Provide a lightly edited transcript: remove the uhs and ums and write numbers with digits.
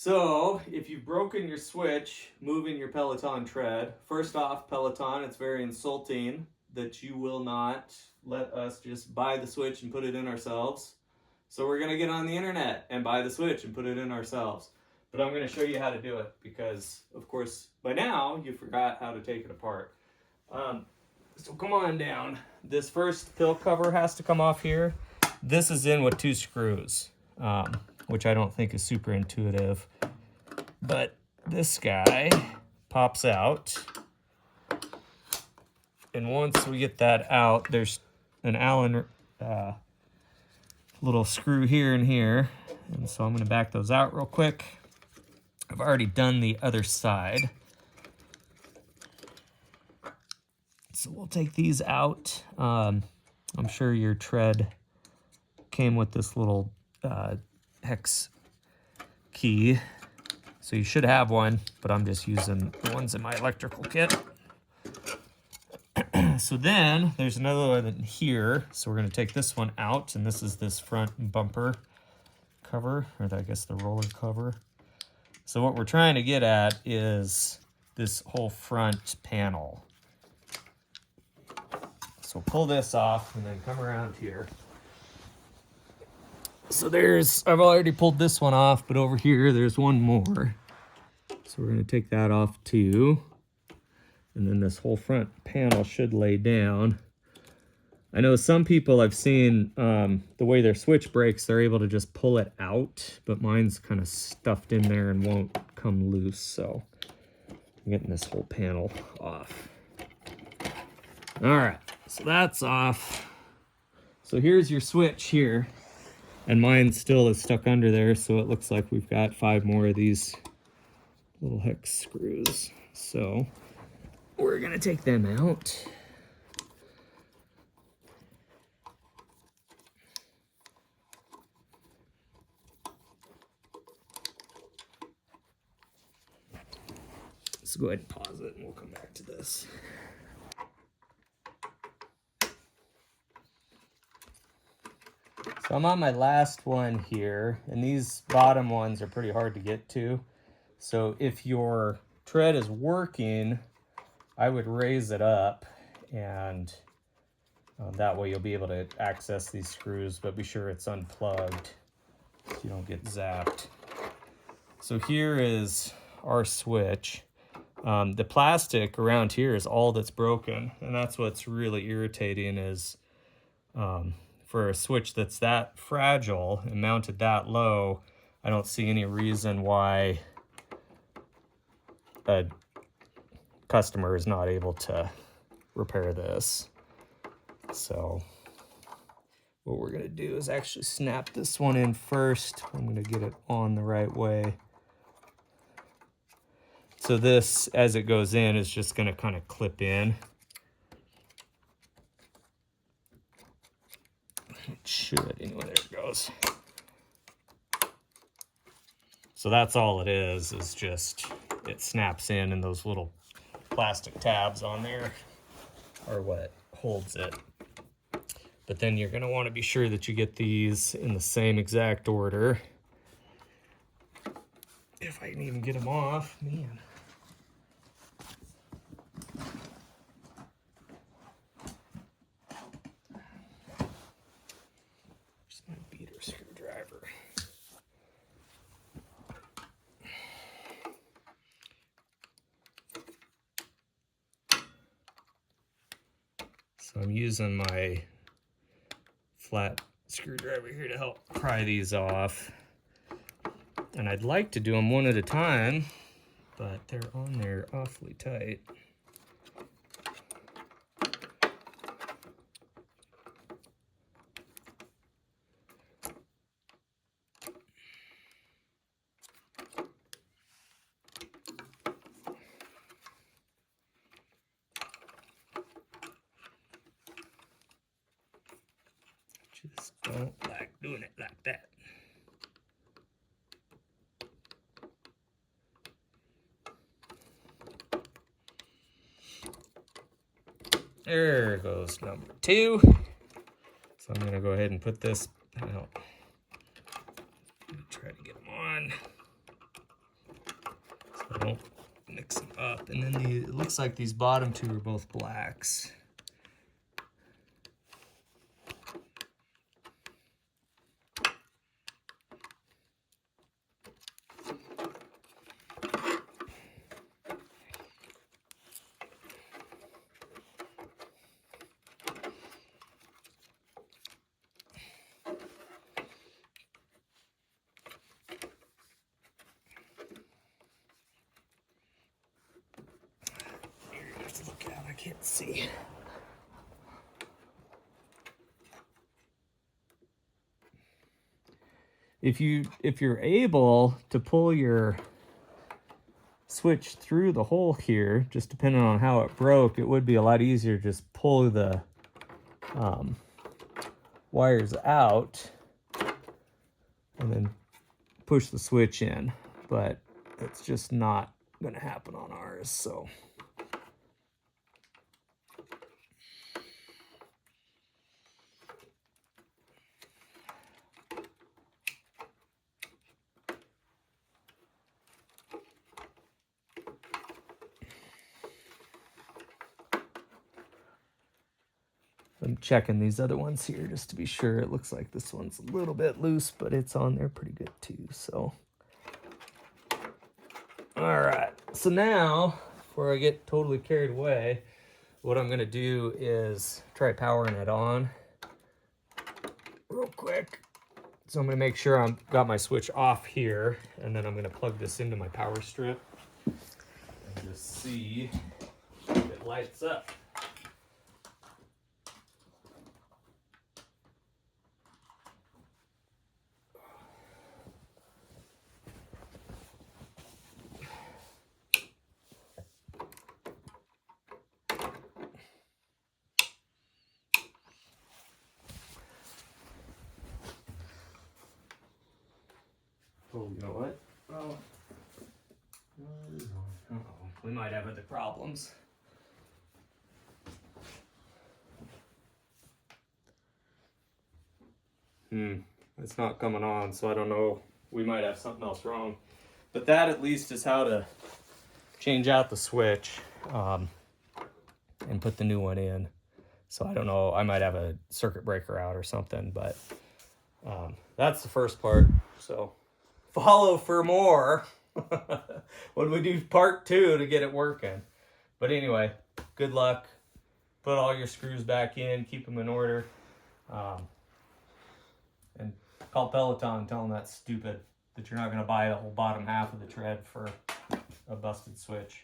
So, if you've broken your switch moving your Peloton tread, first off, Peloton, it's very insulting that you will not let us just buy the switch and put it in ourselves. So we're going to get on the internet and buy the switch and put it in ourselves. But I'm going to show you how to do it because, of course, by now you forgot how to take it apart. So come on down. This first pill cover has to come off here. This is in with 2 screws. Which I don't think is super intuitive. But this guy pops out. And once we get that out, there's an Allen little screw here and here. And so I'm going to back those out real quick. I've already done the other side. So we'll take these out. I'm sure your tread came with this little hex key, so you should have one, but I'm just using the ones in my electrical kit. So then there's another one here, so we're going to take this one out, and this is this front bumper cover, or I guess the roller cover. So what we're trying to get at is this whole front panel. So pull this off and then come around here. So I've already pulled this one off, but over here there's one more. So we're going to take that off too. And then this whole front panel should lay down. I know some people I've seen, the way their switch breaks, they're able to just pull it out, but mine's kind of stuffed in there and won't come loose. So I'm getting this whole panel off. All right, so that's off. So here's your switch here. And mine still is stuck under there, so it looks like we've got 5 more of these little hex screws. So we're gonna take them out. Let's go ahead and pause it and we'll come back to this. So I'm on my last one here, and these bottom ones are pretty hard to get to. So if your tread is working, I would raise it up, and that way you'll be able to access these screws, but be sure it's unplugged so you don't get zapped. So here is our switch. The plastic around here is all that's broken, and that's what's really irritating is for a switch that's that fragile and mounted that low, I don't see any reason why a customer is not able to repair this. So what we're gonna do is actually snap this one in first. I'm gonna get it on the right way. So this, as it goes in, is just gonna kind of clip in. It should, anyway, there it goes. So that's all it is just, it snaps in and those little plastic tabs on there are what holds it. But then you're gonna wanna be sure that you get these in the same exact order. If I can even get them off, man. Screwdriver. So I'm using my flat screwdriver here to help pry these off. And I'd like to do them one at a time, but they're on there awfully tight. Just don't like doing it like that. There goes number 2. So I'm gonna go ahead and put this out. Try to get them on. don't mix them up. And then it looks like these bottom two are both blacks. Look out, I can't see. If you're able to pull your switch through the hole here, just depending on how it broke, it would be a lot easier to just pull the wires out and then push the switch in, but it's just not going to happen on ours, so. I'm checking these other ones here just to be sure. It looks like this one's a little bit loose, but it's on there pretty good too, so. All right, so now, before I get totally carried away, what I'm gonna do is try powering it on real quick. So I'm gonna make sure I've got my switch off here, and then I'm gonna plug this into my power strip and just see if it lights up. Oh, you know what? Oh, we might have other problems. It's not coming on, so I don't know. We might have something else wrong. But that at least is how to change out the switch and put the new one in. So I don't know. I might have a circuit breaker out or something, but that's the first part. So follow for more when we do part 2 to get it working. But anyway, good luck. Put all your screws back in, keep them in order, and call Peloton and tell them that's stupid, that you're not going to buy the whole bottom half of the tread for a busted switch.